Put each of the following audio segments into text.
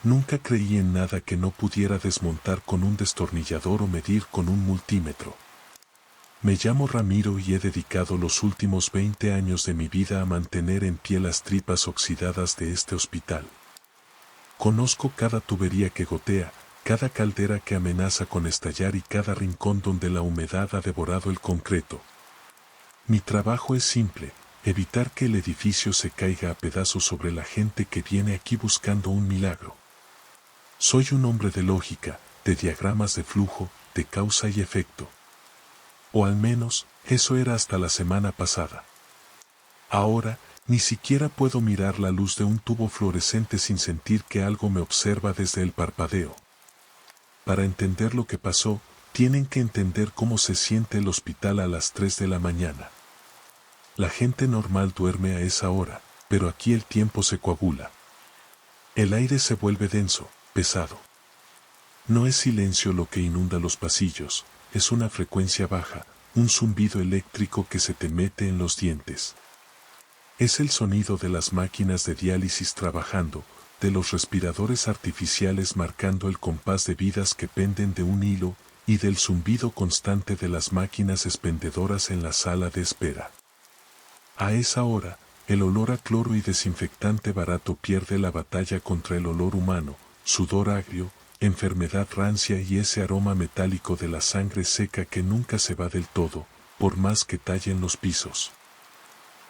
Nunca creí en nada que no pudiera desmontar con un destornillador o medir con un multímetro. Me llamo Ramiro y he dedicado los últimos 20 años de mi vida a mantener en pie las tripas oxidadas de este hospital. Conozco cada tubería que gotea, cada caldera que amenaza con estallar y cada rincón donde la humedad ha devorado el concreto. Mi trabajo es simple, evitar que el edificio se caiga a pedazos sobre la gente que viene aquí buscando un milagro. Soy un hombre de lógica, de diagramas de flujo, de causa y efecto. O al menos, eso era hasta la semana pasada. Ahora, ni siquiera puedo mirar la luz de un tubo fluorescente sin sentir que algo me observa desde el parpadeo. Para entender lo que pasó, tienen que entender cómo se siente el hospital a las 3 de la mañana. La gente normal duerme a esa hora, pero aquí el tiempo se coagula. El aire se vuelve denso, pesado. No es silencio lo que inunda los pasillos, es una frecuencia baja, un zumbido eléctrico que se te mete en los dientes. Es el sonido de las máquinas de diálisis trabajando, de los respiradores artificiales marcando el compás de vidas que penden de un hilo, y del zumbido constante de las máquinas expendedoras en la sala de espera. A esa hora, el olor a cloro y desinfectante barato pierde la batalla contra el olor humano, sudor agrio, enfermedad rancia y ese aroma metálico de la sangre seca que nunca se va del todo, por más que tallen los pisos.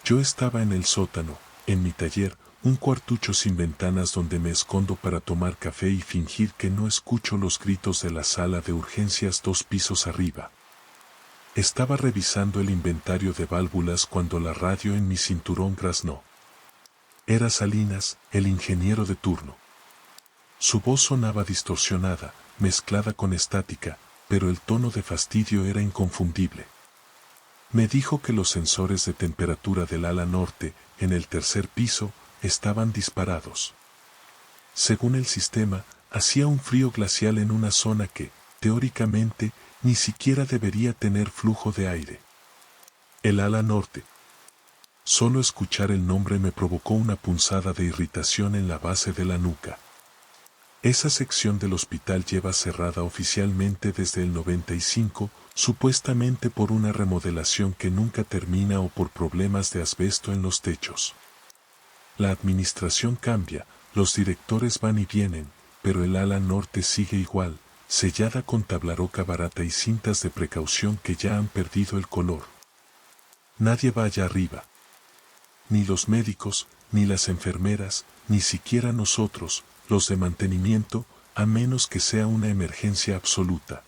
Yo estaba en el sótano, en mi taller, un cuartucho sin ventanas donde me escondo para tomar café y fingir que no escucho los gritos de la sala de urgencias 2 pisos arriba. Estaba revisando el inventario de válvulas cuando la radio en mi cinturón graznó. Era Salinas, el ingeniero de turno. Su voz sonaba distorsionada, mezclada con estática, pero el tono de fastidio era inconfundible. Me dijo que los sensores de temperatura del ala norte, en el tercer piso, estaban disparados. Según el sistema, hacía un frío glacial en una zona que, teóricamente, ni siquiera debería tener flujo de aire. El ala norte. Solo escuchar el nombre me provocó una punzada de irritación en la base de la nuca. Esa sección del hospital lleva cerrada oficialmente desde el 95, supuestamente por una remodelación que nunca termina o por problemas de asbesto en los techos. La administración cambia, los directores van y vienen, pero el ala norte sigue igual, sellada con tablaroca barata y cintas de precaución que ya han perdido el color. Nadie va allá arriba. Ni los médicos, ni las enfermeras, ni siquiera nosotros, los de mantenimiento, a menos que sea una emergencia absoluta.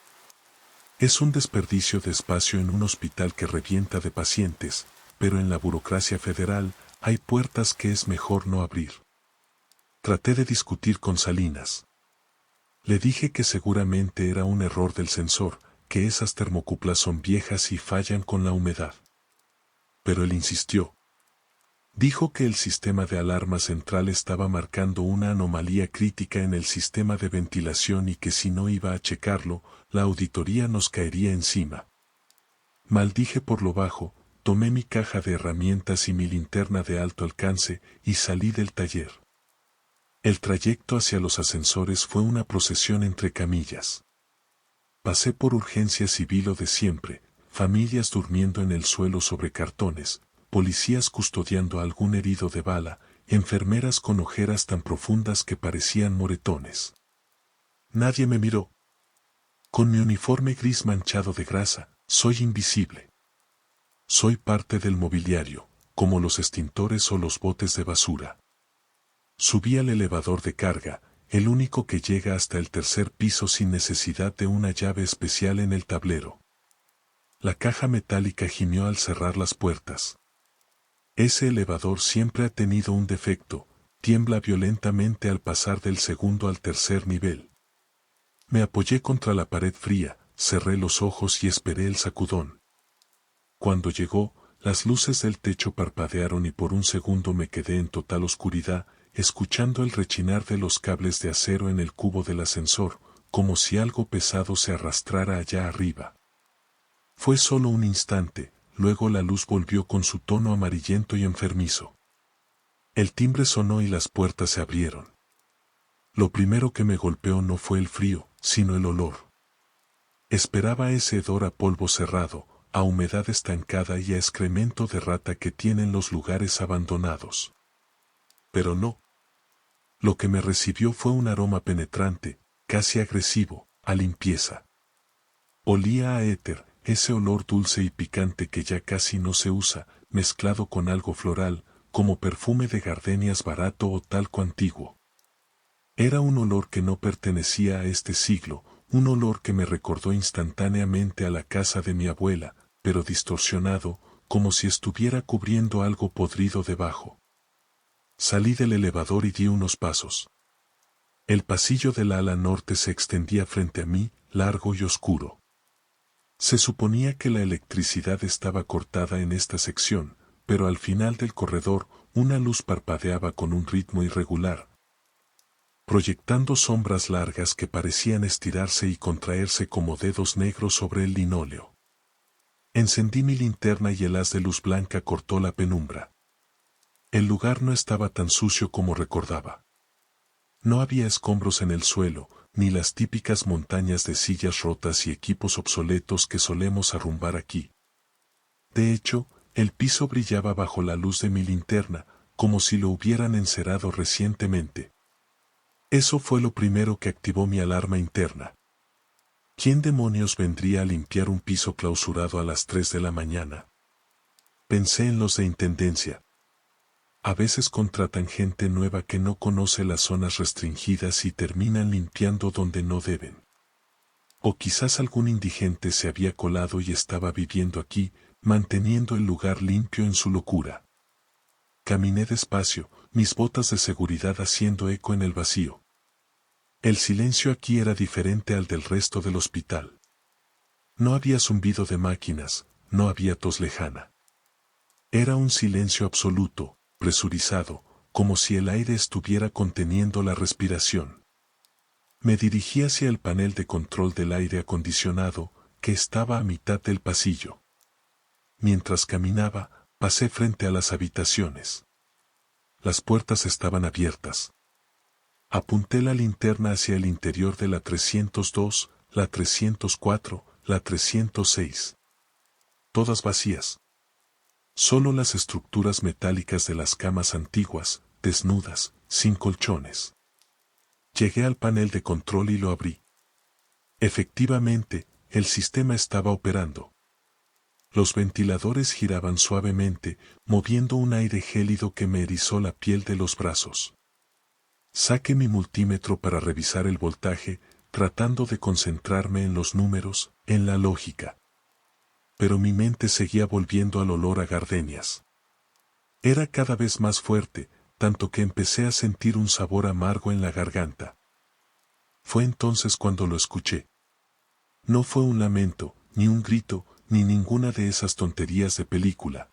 Es un desperdicio de espacio en un hospital que revienta de pacientes, pero en la burocracia federal hay puertas que es mejor no abrir. Traté de discutir con Salinas. Le dije que seguramente era un error del sensor, que esas termocuplas son viejas y fallan con la humedad. Pero él insistió. Dijo que el sistema de alarma central estaba marcando una anomalía crítica en el sistema de ventilación y que si no iba a checarlo, la auditoría nos caería encima. Maldije por lo bajo, tomé mi caja de herramientas y mi linterna de alto alcance y salí del taller. El trayecto hacia los ascensores fue una procesión entre camillas. Pasé por urgencias y vi lo de siempre, familias durmiendo en el suelo sobre cartones, policías custodiando a algún herido de bala, enfermeras con ojeras tan profundas que parecían moretones. Nadie me miró. Con mi uniforme gris manchado de grasa, soy invisible. Soy parte del mobiliario, como los extintores o los botes de basura. Subí al elevador de carga, el único que llega hasta el tercer piso sin necesidad de una llave especial en el tablero. La caja metálica gimió al cerrar las puertas. Ese elevador siempre ha tenido un defecto, tiembla violentamente al pasar del segundo al tercer nivel. Me apoyé contra la pared fría, cerré los ojos y esperé el sacudón. Cuando llegó, las luces del techo parpadearon y por un segundo me quedé en total oscuridad, escuchando el rechinar de los cables de acero en el cubo del ascensor, como si algo pesado se arrastrara allá arriba. Fue solo un instante, luego la luz volvió con su tono amarillento y enfermizo. El timbre sonó y las puertas se abrieron. Lo primero que me golpeó no fue el frío, sino el olor. Esperaba ese hedor a polvo cerrado, a humedad estancada y a excremento de rata que tienen los lugares abandonados. Pero no. Lo que me recibió fue un aroma penetrante, casi agresivo, a limpieza. Olía a éter, ese olor dulce y picante que ya casi no se usa, mezclado con algo floral, como perfume de gardenias barato o talco antiguo. Era un olor que no pertenecía a este siglo, un olor que me recordó instantáneamente a la casa de mi abuela, pero distorsionado, como si estuviera cubriendo algo podrido debajo. Salí del elevador y di unos pasos. El pasillo del ala norte se extendía frente a mí, largo y oscuro. Se suponía que la electricidad estaba cortada en esta sección, pero al final del corredor, una luz parpadeaba con un ritmo irregular, proyectando sombras largas que parecían estirarse y contraerse como dedos negros sobre el linóleo. Encendí mi linterna y el haz de luz blanca cortó la penumbra. El lugar no estaba tan sucio como recordaba. No había escombros en el suelo, ni las típicas montañas de sillas rotas y equipos obsoletos que solemos arrumbar aquí. De hecho, el piso brillaba bajo la luz de mi linterna, como si lo hubieran encerado recientemente. Eso fue lo primero que activó mi alarma interna. ¿Quién demonios vendría a limpiar un piso clausurado a las 3 de la mañana? Pensé en los de intendencia. A veces contratan gente nueva que no conoce las zonas restringidas y terminan limpiando donde no deben. O quizás algún indigente se había colado y estaba viviendo aquí, manteniendo el lugar limpio en su locura. Caminé despacio, mis botas de seguridad haciendo eco en el vacío. El silencio aquí era diferente al del resto del hospital. No había zumbido de máquinas, no había tos lejana. Era un silencio absoluto, presurizado, como si el aire estuviera conteniendo la respiración. Me dirigí hacia el panel de control del aire acondicionado, que estaba a mitad del pasillo. Mientras caminaba, pasé frente a las habitaciones. Las puertas estaban abiertas. Apunté la linterna hacia el interior de la 302, la 304, la 306. Todas vacías. Solo las estructuras metálicas de las camas antiguas, desnudas, sin colchones. Llegué al panel de control y lo abrí. Efectivamente, el sistema estaba operando. Los ventiladores giraban suavemente, moviendo un aire gélido que me erizó la piel de los brazos. Saqué mi multímetro para revisar el voltaje, tratando de concentrarme en los números, en la lógica. Pero mi mente seguía volviendo al olor a gardenias. Era cada vez más fuerte, tanto que empecé a sentir un sabor amargo en la garganta. Fue entonces cuando lo escuché. No fue un lamento, ni un grito, ni ninguna de esas tonterías de película.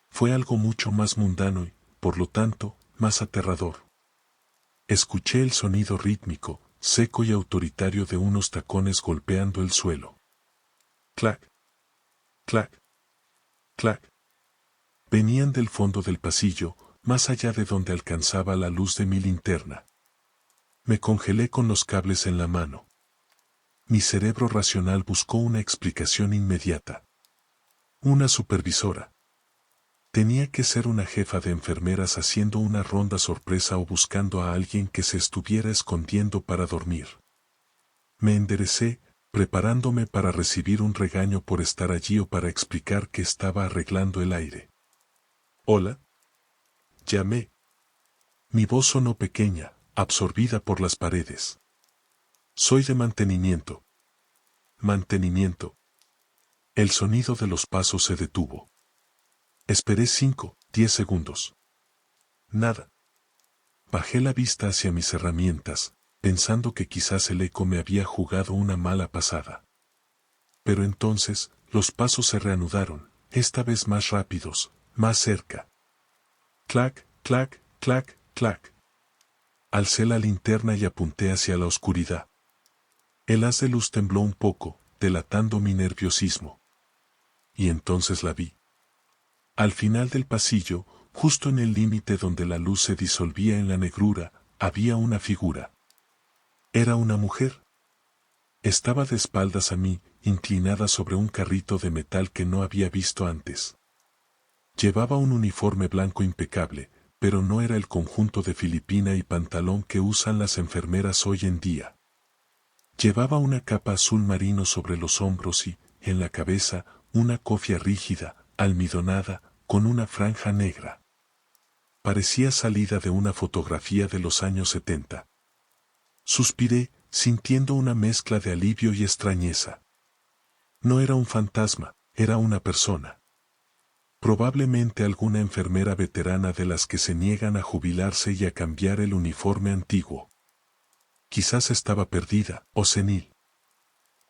Fue algo mucho más mundano y, por lo tanto, más aterrador. Escuché el sonido rítmico, seco y autoritario de unos tacones golpeando el suelo. Clac, clac, clac. Venían del fondo del pasillo, más allá de donde alcanzaba la luz de mi linterna. Me congelé con los cables en la mano. Mi cerebro racional buscó una explicación inmediata. Una supervisora. Tenía que ser una jefa de enfermeras haciendo una ronda sorpresa o buscando a alguien que se estuviera escondiendo para dormir. Me enderecé, preparándome para recibir un regaño por estar allí o para explicar que estaba arreglando el aire. «Hola», llamé. Mi voz sonó pequeña, absorbida por las paredes. «Soy de mantenimiento». «Mantenimiento». El sonido de los pasos se detuvo. Esperé 5, 10 segundos. Nada. Bajé la vista hacia mis herramientas, pensando que quizás el eco me había jugado una mala pasada. Pero entonces, los pasos se reanudaron, esta vez más rápidos, más cerca. Clac, clac, clac, clac. Alcé la linterna y apunté hacia la oscuridad. El haz de luz tembló un poco, delatando mi nerviosismo. Y entonces la vi. Al final del pasillo, justo en el límite donde la luz se disolvía en la negrura, había una figura. Era una mujer. Estaba de espaldas a mí, inclinada sobre un carrito de metal que no había visto antes. Llevaba un uniforme blanco impecable, pero no era el conjunto de filipina y pantalón que usan las enfermeras hoy en día. Llevaba una capa azul marino sobre los hombros y, en la cabeza, una cofia rígida, almidonada, con una franja negra. Parecía salida de una fotografía de los años 70. Suspiré, sintiendo una mezcla de alivio y extrañeza. No era un fantasma, era una persona. Probablemente alguna enfermera veterana de las que se niegan a jubilarse y a cambiar el uniforme antiguo. Quizás estaba perdida o senil.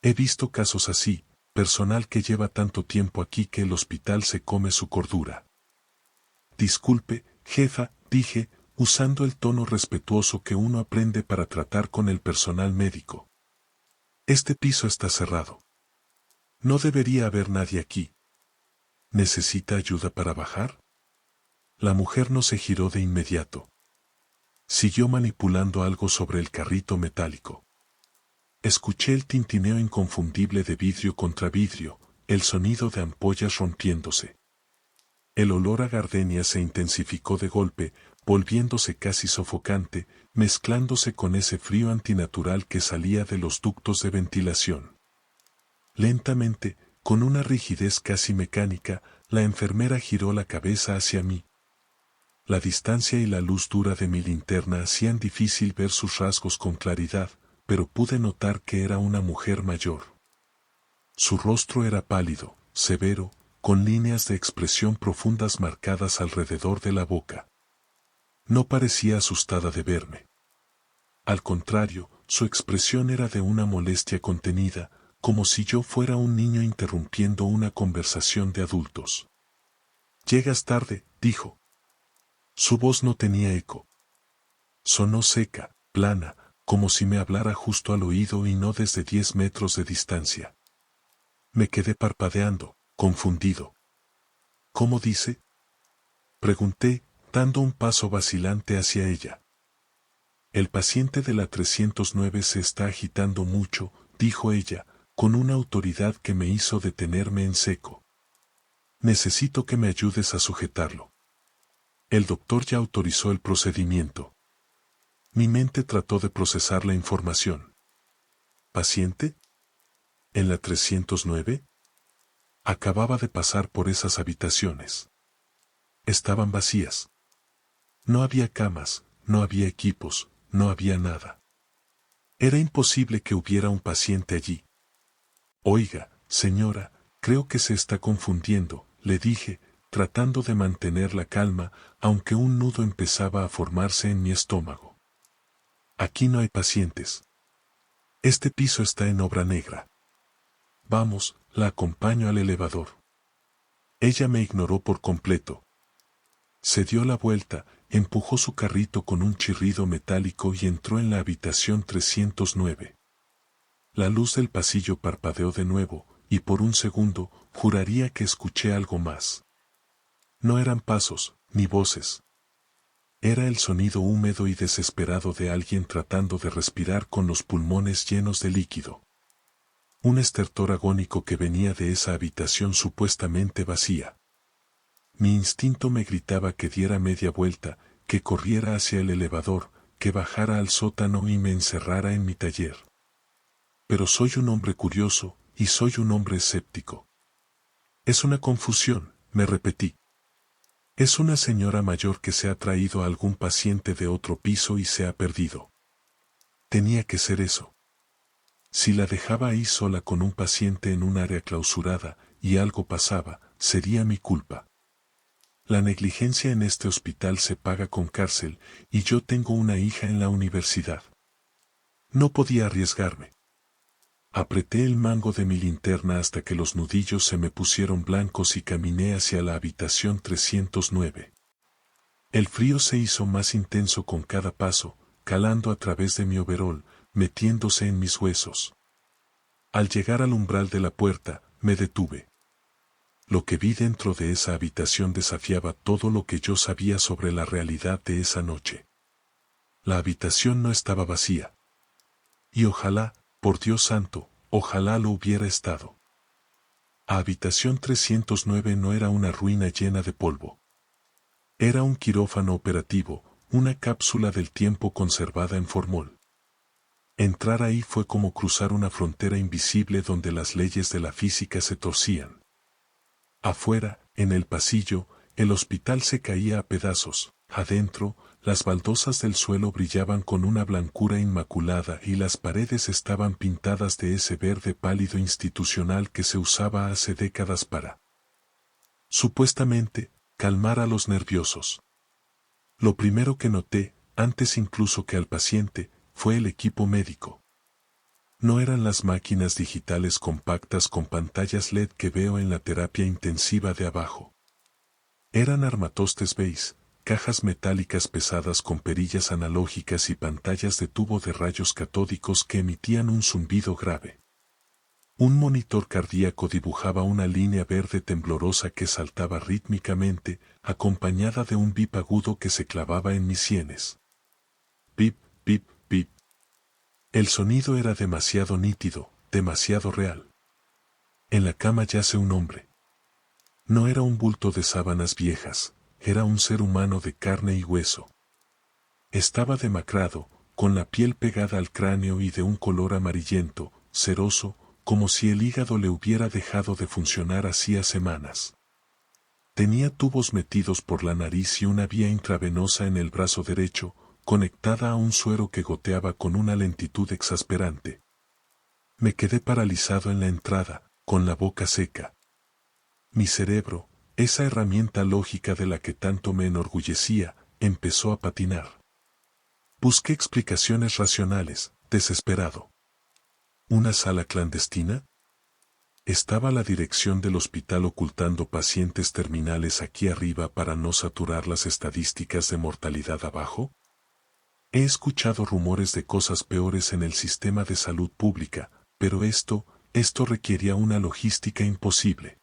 He visto casos así, personal que lleva tanto tiempo aquí que el hospital se come su cordura. Disculpe, jefa, dije, usando el tono respetuoso que uno aprende para tratar con el personal médico. Este piso está cerrado. No debería haber nadie aquí. ¿Necesita ayuda para bajar? La mujer no se giró de inmediato. Siguió manipulando algo sobre el carrito metálico. Escuché el tintineo inconfundible de vidrio contra vidrio, el sonido de ampollas rompiéndose. El olor a gardenia se intensificó de golpe, volviéndose casi sofocante, mezclándose con ese frío antinatural que salía de los ductos de ventilación. Lentamente, con una rigidez casi mecánica, la enfermera giró la cabeza hacia mí. La distancia y la luz dura de mi linterna hacían difícil ver sus rasgos con claridad, pero pude notar que era una mujer mayor. Su rostro era pálido, severo, con líneas de expresión profundas marcadas alrededor de la boca. No parecía asustada de verme. Al contrario, su expresión era de una molestia contenida, como si yo fuera un niño interrumpiendo una conversación de adultos. «Llegas tarde», dijo. Su voz no tenía eco. Sonó seca, plana, como si me hablara justo al oído y no desde 10 metros de distancia. Me quedé parpadeando, confundido. «¿Cómo dice?», pregunté, dando un paso vacilante hacia ella. «El paciente de la 309 se está agitando mucho», dijo ella, con una autoridad que me hizo detenerme en seco. «Necesito que me ayudes a sujetarlo». El doctor ya autorizó el procedimiento. Mi mente trató de procesar la información. ¿Paciente? ¿En la 309? Acababa de pasar por esas habitaciones. Estaban vacías. No había camas, no había equipos, no había nada. Era imposible que hubiera un paciente allí. «Oiga, señora, creo que se está confundiendo», le dije, tratando de mantener la calma, aunque un nudo empezaba a formarse en mi estómago. «Aquí no hay pacientes. Este piso está en obra negra. Vamos, la acompaño al elevador». Ella me ignoró por completo. Se dio la vuelta, empujó su carrito con un chirrido metálico y entró en la habitación 309. La luz del pasillo parpadeó de nuevo, y por un segundo, juraría que escuché algo más. No eran pasos, ni voces. Era el sonido húmedo y desesperado de alguien tratando de respirar con los pulmones llenos de líquido. Un estertor agónico que venía de esa habitación supuestamente vacía. Mi instinto me gritaba que diera media vuelta, que corriera hacia el elevador, que bajara al sótano y me encerrara en mi taller. Pero soy un hombre curioso, y soy un hombre escéptico. «Es una confusión», me repetí. «Es una señora mayor que se ha traído a algún paciente de otro piso y se ha perdido. Tenía que ser eso. Si la dejaba ahí sola con un paciente en un área clausurada, y algo pasaba, sería mi culpa. La negligencia en este hospital se paga con cárcel, y yo tengo una hija en la universidad. No podía arriesgarme. Apreté el mango de mi linterna hasta que los nudillos se me pusieron blancos y caminé hacia la habitación 309. El frío se hizo más intenso con cada paso, calando a través de mi overol, metiéndose en mis huesos. Al llegar al umbral de la puerta, me detuve. Lo que vi dentro de esa habitación desafiaba todo lo que yo sabía sobre la realidad de esa noche. La habitación no estaba vacía. Y ojalá, por Dios santo, ojalá lo hubiera estado. Habitación 309 no era una ruina llena de polvo. Era un quirófano operativo, una cápsula del tiempo conservada en formol. Entrar ahí fue como cruzar una frontera invisible donde las leyes de la física se torcían. Afuera, en el pasillo, el hospital se caía a pedazos. Adentro, las baldosas del suelo brillaban con una blancura inmaculada y las paredes estaban pintadas de ese verde pálido institucional que se usaba hace décadas para, supuestamente, calmar a los nerviosos. Lo primero que noté, antes incluso que al paciente, fue el equipo médico. No eran las máquinas digitales compactas con pantallas LED que veo en la terapia intensiva de abajo. Eran armatostes beige, cajas metálicas pesadas con perillas analógicas y pantallas de tubo de rayos catódicos que emitían un zumbido grave. Un monitor cardíaco dibujaba una línea verde temblorosa que saltaba rítmicamente, acompañada de un bip agudo que se clavaba en mis sienes. Bip, bip, bip. El sonido era demasiado nítido, demasiado real. En la cama yace un hombre. No era un bulto de sábanas viejas, era un ser humano de carne y hueso. Estaba demacrado, con la piel pegada al cráneo y de un color amarillento, ceroso, como si el hígado le hubiera dejado de funcionar hacía semanas. Tenía tubos metidos por la nariz y una vía intravenosa en el brazo derecho, conectada a un suero que goteaba con una lentitud exasperante. Me quedé paralizado en la entrada, con la boca seca. Mi cerebro, esa herramienta lógica de la que tanto me enorgullecía, empezó a patinar. Busqué explicaciones racionales, desesperado. ¿Una sala clandestina? ¿Estaba la dirección del hospital ocultando pacientes terminales aquí arriba para no saturar las estadísticas de mortalidad abajo? He escuchado rumores de cosas peores en el sistema de salud pública, pero esto requería una logística imposible.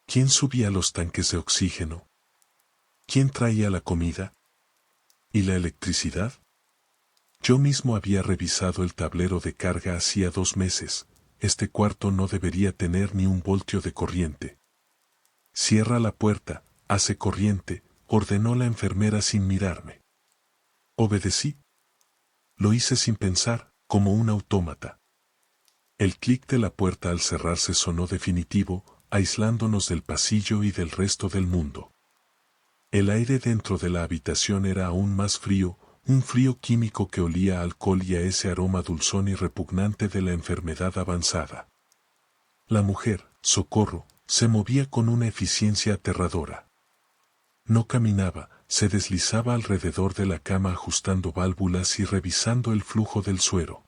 ¿Quién subía los tanques de oxígeno? ¿Quién traía la comida? ¿Y la electricidad? Yo mismo había revisado el tablero de carga hacía 2 meses. Este cuarto no debería tener ni un voltio de corriente. Cierra la puerta, hace corriente, ordenó la enfermera sin mirarme. Obedecí. Lo hice sin pensar, como un autómata. El clic de la puerta al cerrarse sonó definitivo, aislándonos del pasillo y del resto del mundo. El aire dentro de la habitación era aún más frío, un frío químico que olía a alcohol y a ese aroma dulzón y repugnante de la enfermedad avanzada. La mujer, Socorro, se movía con una eficiencia aterradora. No caminaba, se deslizaba alrededor de la cama ajustando válvulas y revisando el flujo del suero.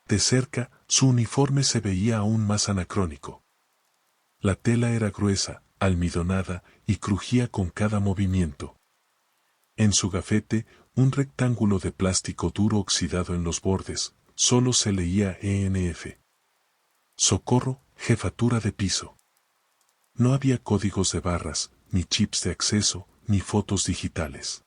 De cerca, su uniforme se veía aún más anacrónico. La tela era gruesa, almidonada, y crujía con cada movimiento. En su gafete, un rectángulo de plástico duro oxidado en los bordes, solo se leía ENF. Socorro, jefatura de piso. No había códigos de barras, ni chips de acceso, ni fotos digitales.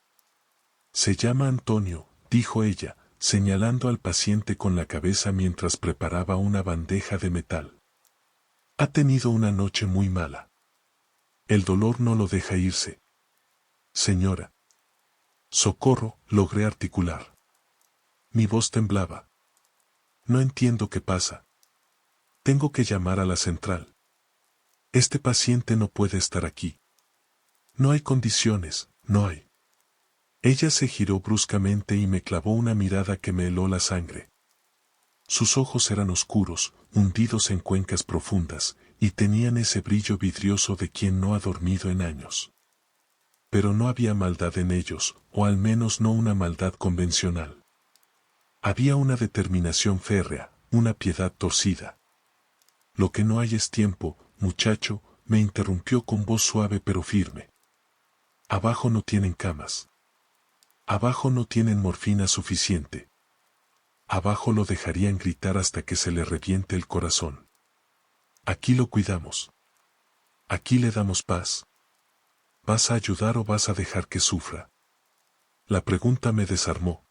Se llama Antonio, dijo ella, señalando al paciente con la cabeza mientras preparaba una bandeja de metal. Ha tenido una noche muy mala. El dolor no lo deja irse. Señora. Socorro, logré articular. Mi voz temblaba. No entiendo qué pasa. Tengo que llamar a la central. Este paciente no puede estar aquí. No hay condiciones, no hay. Ella se giró bruscamente y me clavó una mirada que me heló la sangre. Sus ojos eran oscuros, hundidos en cuencas profundas, y tenían ese brillo vidrioso de quien no ha dormido en años. Pero no había maldad en ellos, o al menos no una maldad convencional. Había una determinación férrea, una piedad torcida. Lo que no hay es tiempo, muchacho, me interrumpió con voz suave pero firme. Abajo no tienen camas. Abajo no tienen morfina suficiente. Abajo lo dejarían gritar hasta que se le reviente el corazón. Aquí lo cuidamos. Aquí le damos paz. ¿Vas a ayudar o vas a dejar que sufra? La pregunta me desarmó.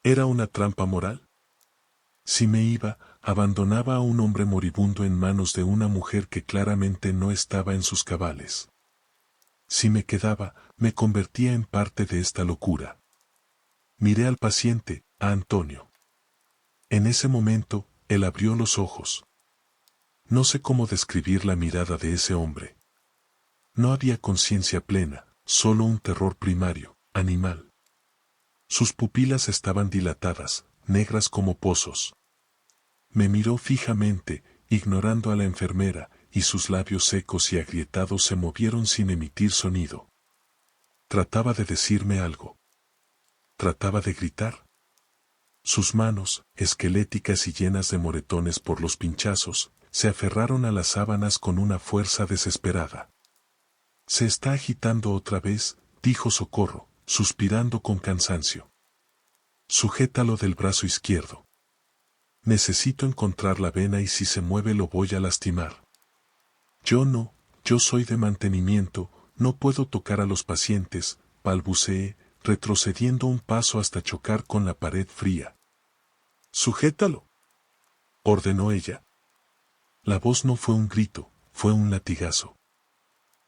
¿Era una trampa moral? Si me iba, abandonaba a un hombre moribundo en manos de una mujer que claramente no estaba en sus cabales. Si me quedaba, me convertía en parte de esta locura. Miré al paciente, a Antonio. En ese momento, él abrió los ojos. No sé cómo describir la mirada de ese hombre. No había conciencia plena, solo un terror primario, animal. Sus pupilas estaban dilatadas, negras como pozos. Me miró fijamente, ignorando a la enfermera, y sus labios secos y agrietados se movieron sin emitir sonido. Trataba de decirme algo. Trataba de gritar. Sus manos, esqueléticas y llenas de moretones por los pinchazos, se aferraron a las sábanas con una fuerza desesperada. Se está agitando otra vez, dijo Socorro, suspirando con cansancio. Sujétalo del brazo izquierdo. Necesito encontrar la vena y si se mueve lo voy a lastimar. Yo soy de mantenimiento, no puedo tocar a los pacientes, balbuceé, retrocediendo un paso hasta chocar con la pared fría. Sujétalo, ordenó ella. La voz no fue un grito, fue un latigazo.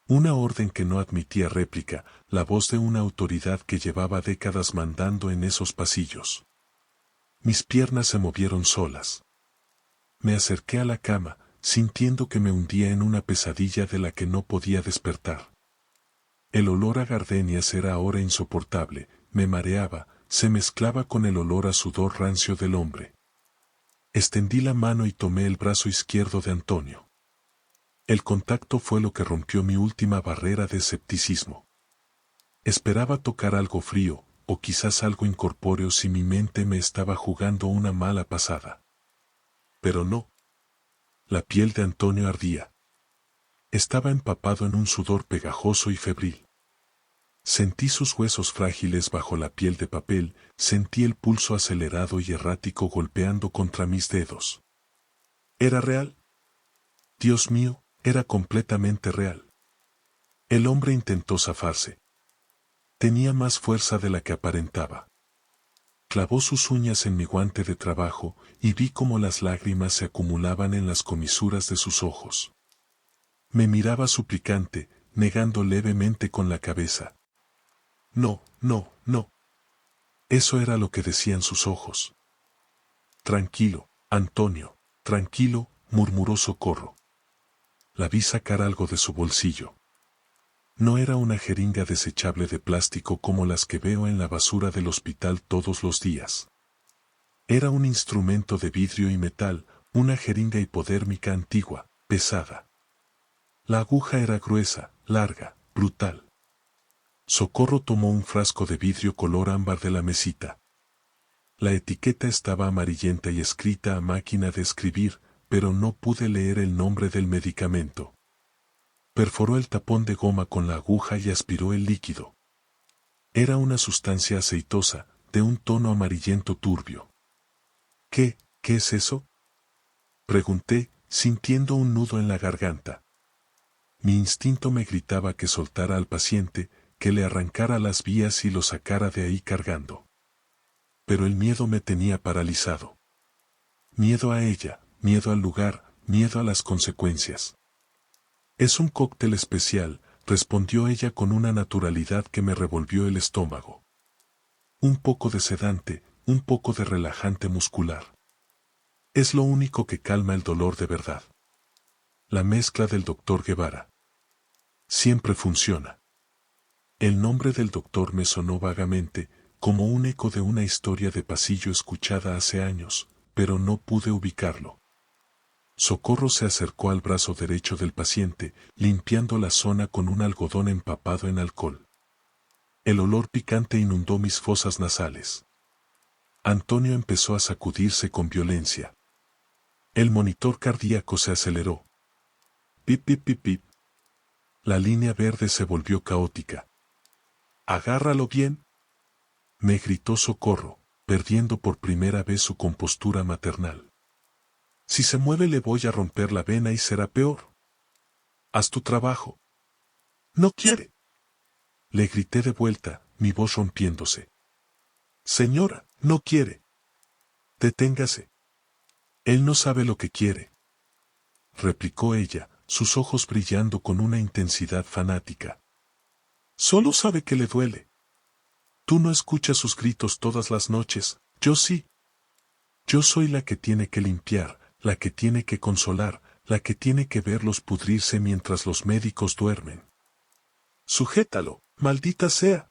Una orden que no admitía réplica, la voz de una autoridad que llevaba décadas mandando en esos pasillos. Mis piernas se movieron solas. Me acerqué a la cama, sintiendo que me hundía en una pesadilla de la que no podía despertar. El olor a gardenias era ahora insoportable, me mareaba, se mezclaba con el olor a sudor rancio del hombre. Extendí la mano y tomé el brazo izquierdo de Antonio. El contacto fue lo que rompió mi última barrera de escepticismo. Esperaba tocar algo frío, o quizás algo incorpóreo si mi mente me estaba jugando una mala pasada. Pero no. La piel de Antonio ardía. Estaba empapado en un sudor pegajoso y febril. Sentí sus huesos frágiles bajo la piel de papel, sentí el pulso acelerado y errático golpeando contra mis dedos. ¿Era real? Dios mío, era completamente real. El hombre intentó zafarse. Tenía más fuerza de la que aparentaba. Clavó sus uñas en mi guante de trabajo y vi cómo las lágrimas se acumulaban en las comisuras de sus ojos. Me miraba suplicante, negando levemente con la cabeza. No, no, no. Eso era lo que decían sus ojos. Tranquilo, Antonio, tranquilo, murmuró Socorro. La vi sacar algo de su bolsillo. No era una jeringa desechable de plástico como las que veo en la basura del hospital todos los días. Era un instrumento de vidrio y metal, una jeringa hipodérmica antigua, pesada. La aguja era gruesa, larga, brutal. Socorro tomó un frasco de vidrio color ámbar de la mesita. La etiqueta estaba amarillenta y escrita a máquina de escribir, pero no pude leer el nombre del medicamento. Perforó el tapón de goma con la aguja y aspiró el líquido. Era una sustancia aceitosa, de un tono amarillento turbio. ¿Qué es eso?, pregunté, sintiendo un nudo en la garganta. Mi instinto me gritaba que soltara al paciente, que le arrancara las vías y lo sacara de ahí cargando. Pero el miedo me tenía paralizado. Miedo a ella, miedo al lugar, miedo a las consecuencias. Es un cóctel especial, respondió ella con una naturalidad que me revolvió el estómago. Un poco de sedante, un poco de relajante muscular. Es lo único que calma el dolor de verdad. La mezcla del Dr. Guevara. Siempre funciona. El nombre del doctor me sonó vagamente, como un eco de una historia de pasillo escuchada hace años, pero no pude ubicarlo. Socorro se acercó al brazo derecho del paciente, limpiando la zona con un algodón empapado en alcohol. El olor picante inundó mis fosas nasales. Antonio empezó a sacudirse con violencia. El monitor cardíaco se aceleró. Pip, pip, pip, pip. La línea verde se volvió caótica. «¡Agárralo bien!», me gritó Socorro, perdiendo por primera vez su compostura maternal. «Si se mueve le voy a romper la vena y será peor. Haz tu trabajo». «No quiere», le grité de vuelta, mi voz rompiéndose. Señora, no quiere. Deténgase. Él no sabe lo que quiere, replicó ella, sus ojos brillando con una intensidad fanática. Solo sabe que le duele. Tú no escuchas sus gritos todas las noches, yo sí. Yo soy la que tiene que limpiar, la que tiene que consolar, la que tiene que verlos pudrirse mientras los médicos duermen. Sujétalo, maldita sea.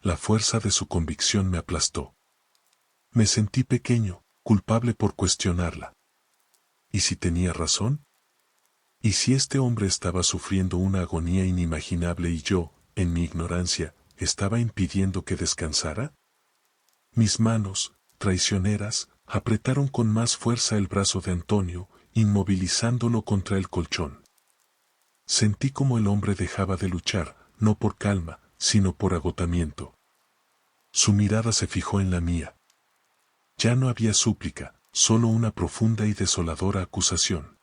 La fuerza de su convicción me aplastó. Me sentí pequeño, culpable por cuestionarla. ¿Y si tenía razón? ¿Y si este hombre estaba sufriendo una agonía inimaginable y yo, en mi ignorancia, estaba impidiendo que descansara? Mis manos, traicioneras, apretaron con más fuerza el brazo de Antonio, inmovilizándolo contra el colchón. Sentí como el hombre dejaba de luchar, no por calma, sino por agotamiento. Su mirada se fijó en la mía. Ya no había súplica, solo una profunda y desoladora acusación.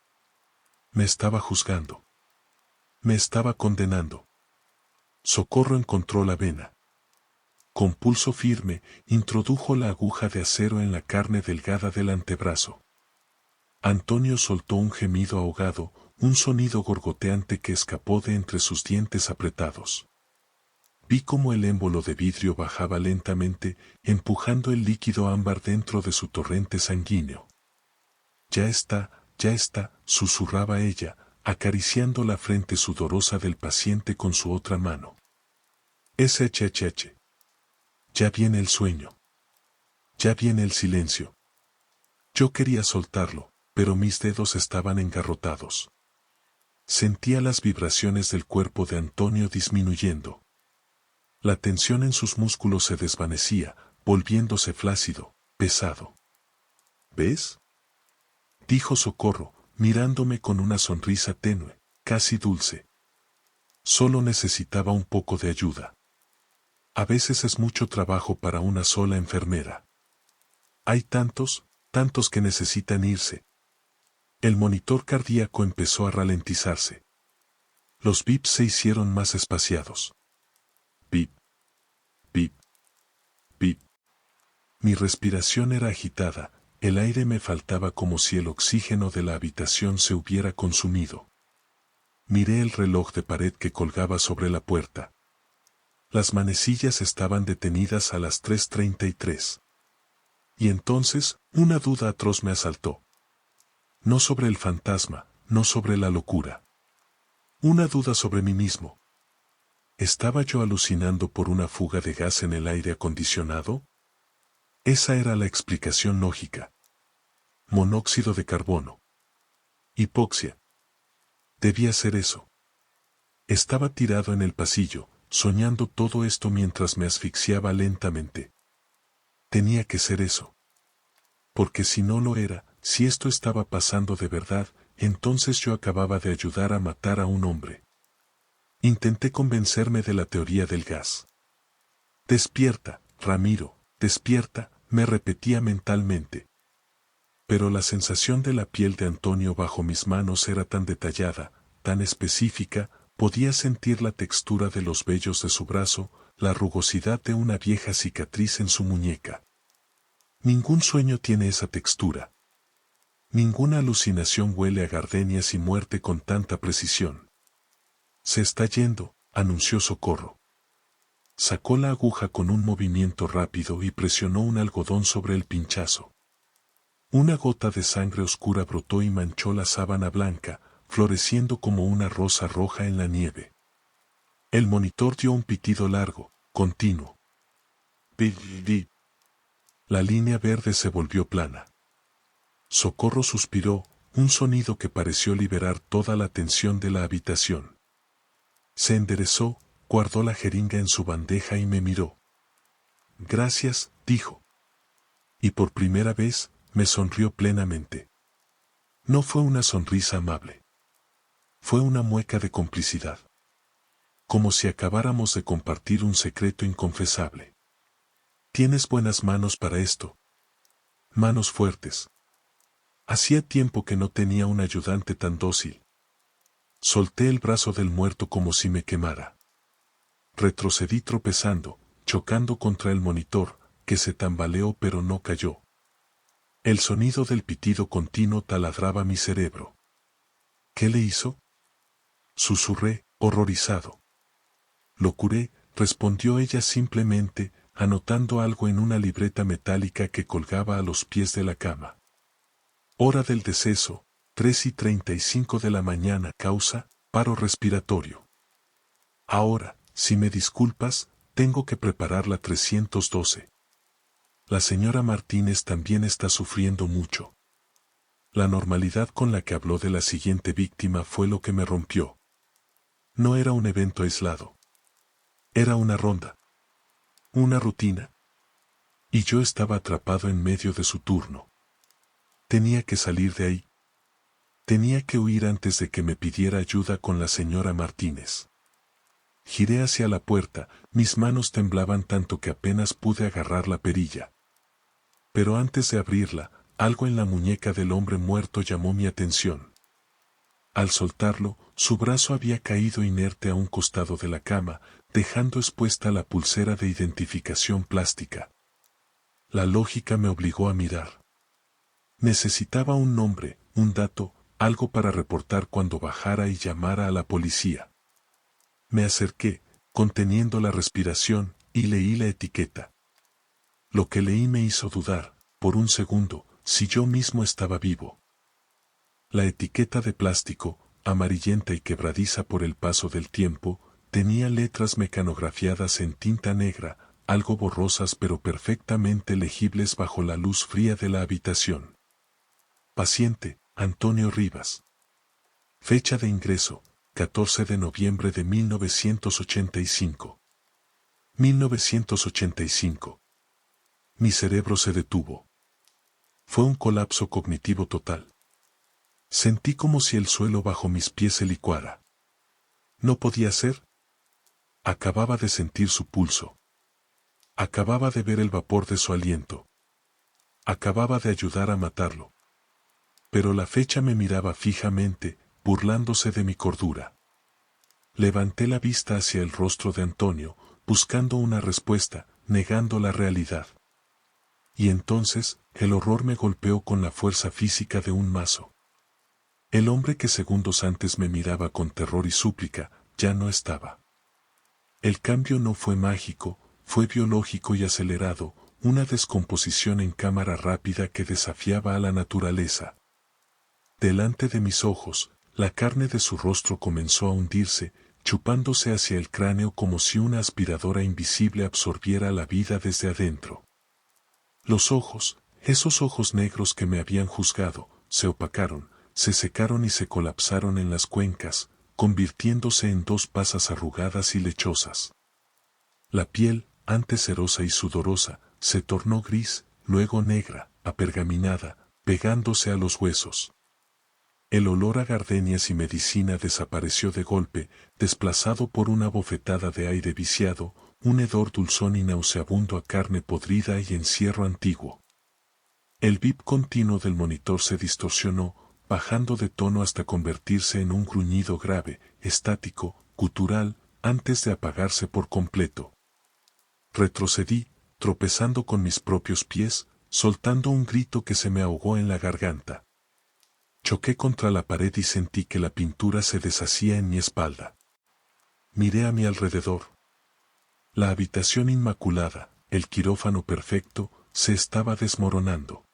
Me estaba juzgando. Me estaba condenando. Socorro encontró la vena. Con pulso firme, introdujo la aguja de acero en la carne delgada del antebrazo. Antonio soltó un gemido ahogado, un sonido gorgoteante que escapó de entre sus dientes apretados. Vi cómo el émbolo de vidrio bajaba lentamente, empujando el líquido ámbar dentro de su torrente sanguíneo. Ya está, susurraba ella, acariciando la frente sudorosa del paciente con su otra mano. Eche. Ya viene el sueño. Ya viene el silencio. Yo quería soltarlo, pero mis dedos estaban engarrotados. Sentía las vibraciones del cuerpo de Antonio disminuyendo. La tensión en sus músculos se desvanecía, volviéndose flácido, pesado. ¿Ves?, dijo Socorro, mirándome con una sonrisa tenue, casi dulce. Solo necesitaba un poco de ayuda. A veces es mucho trabajo para una sola enfermera. Hay tantos que necesitan irse. El monitor cardíaco empezó a ralentizarse. Los bips se hicieron más espaciados. Bip, bip, bip. Mi respiración era agitada, el aire me faltaba como si el oxígeno de la habitación se hubiera consumido. Miré el reloj de pared que colgaba sobre la puerta. Las manecillas estaban detenidas a las 3:33. Y entonces, una duda atroz me asaltó. No sobre el fantasma, no sobre la locura. Una duda sobre mí mismo. ¿Estaba yo alucinando por una fuga de gas en el aire acondicionado? Esa era la explicación lógica. Monóxido de carbono. Hipoxia. Debía ser eso. Estaba tirado en el pasillo, soñando todo esto mientras me asfixiaba lentamente. Tenía que ser eso. Porque si no lo era, si esto estaba pasando de verdad, entonces yo acababa de ayudar a matar a un hombre. Intenté convencerme de la teoría del gas. Despierta, Ramiro, despierta, me repetía mentalmente. Pero la sensación de la piel de Antonio bajo mis manos era tan detallada, tan específica, podía sentir la textura de los vellos de su brazo, la rugosidad de una vieja cicatriz en su muñeca. Ningún sueño tiene esa textura. Ninguna alucinación huele a gardenias y muerte con tanta precisión. Se está yendo, anunció Socorro. Sacó la aguja con un movimiento rápido y presionó un algodón sobre el pinchazo. Una gota de sangre oscura brotó y manchó la sábana blanca, floreciendo como una rosa roja en la nieve. El monitor dio un pitido largo, continuo. Bip, bip. La línea verde se volvió plana. Socorro suspiró, un sonido que pareció liberar toda la tensión de la habitación. Se enderezó, guardó la jeringa en su bandeja y me miró. Gracias, dijo. Y por primera vez, me sonrió plenamente. No fue una sonrisa amable. Fue una mueca de complicidad. Como si acabáramos de compartir un secreto inconfesable. Tienes buenas manos para esto. Manos fuertes. Hacía tiempo que no tenía un ayudante tan dócil. Solté el brazo del muerto como si me quemara. Retrocedí tropezando, chocando contra el monitor, que se tambaleó pero no cayó. El sonido del pitido continuo taladraba mi cerebro. ¿Qué le hizo? Susurré, horrorizado. Lo curé, respondió ella simplemente, anotando algo en una libreta metálica que colgaba a los pies de la cama. Hora del deceso, 3:35 de la mañana. Causa, paro respiratorio. Ahora, si me disculpas, tengo que preparar la 312. La señora Martínez también está sufriendo mucho. La normalidad con la que habló de la siguiente víctima fue lo que me rompió. No era un evento aislado. Era una ronda. Una rutina. Y yo estaba atrapado en medio de su turno. Tenía que salir de ahí. Tenía que huir antes de que me pidiera ayuda con la señora Martínez. Giré hacia la puerta, mis manos temblaban tanto que apenas pude agarrar la perilla. Pero antes de abrirla, algo en la muñeca del hombre muerto llamó mi atención. Al soltarlo, su brazo había caído inerte a un costado de la cama, dejando expuesta la pulsera de identificación plástica. La lógica me obligó a mirar. Necesitaba un nombre, un dato, algo para reportar cuando bajara y llamara a la policía. Me acerqué, conteniendo la respiración, y leí la etiqueta. Lo que leí me hizo dudar, por un segundo, si yo mismo estaba vivo. La etiqueta de plástico, amarillenta y quebradiza por el paso del tiempo, tenía letras mecanografiadas en tinta negra, algo borrosas pero perfectamente legibles bajo la luz fría de la habitación. Paciente, Antonio Rivas. Fecha de ingreso, 14 de noviembre de 1985. 1985. Mi cerebro se detuvo. Fue un colapso cognitivo total. Sentí como si el suelo bajo mis pies se licuara. No podía ser. Acababa de sentir su pulso. Acababa de ver el vapor de su aliento. Acababa de ayudar a matarlo. Pero la fecha me miraba fijamente, burlándose de mi cordura. Levanté la vista hacia el rostro de Antonio, buscando una respuesta, negando la realidad. Y entonces, el horror me golpeó con la fuerza física de un mazo. El hombre que segundos antes me miraba con terror y súplica, ya no estaba. El cambio no fue mágico, fue biológico y acelerado, una descomposición en cámara rápida que desafiaba a la naturaleza. Delante de mis ojos, la carne de su rostro comenzó a hundirse, chupándose hacia el cráneo como si una aspiradora invisible absorbiera la vida desde adentro. Los ojos, esos ojos negros que me habían juzgado, se opacaron, se secaron y se colapsaron en las cuencas, convirtiéndose en dos pasas arrugadas y lechosas. La piel, antes cerosa y sudorosa, se tornó gris, luego negra, apergaminada, pegándose a los huesos. El olor a gardenias y medicina desapareció de golpe, desplazado por una bofetada de aire viciado, un hedor dulzón y nauseabundo a carne podrida y encierro antiguo. El bip continuo del monitor se distorsionó, bajando de tono hasta convertirse en un gruñido grave, estático, gutural, antes de apagarse por completo. Retrocedí, tropezando con mis propios pies, soltando un grito que se me ahogó en la garganta. Choqué contra la pared y sentí que la pintura se deshacía en mi espalda. Miré a mi alrededor. La habitación inmaculada, el quirófano perfecto, se estaba desmoronando.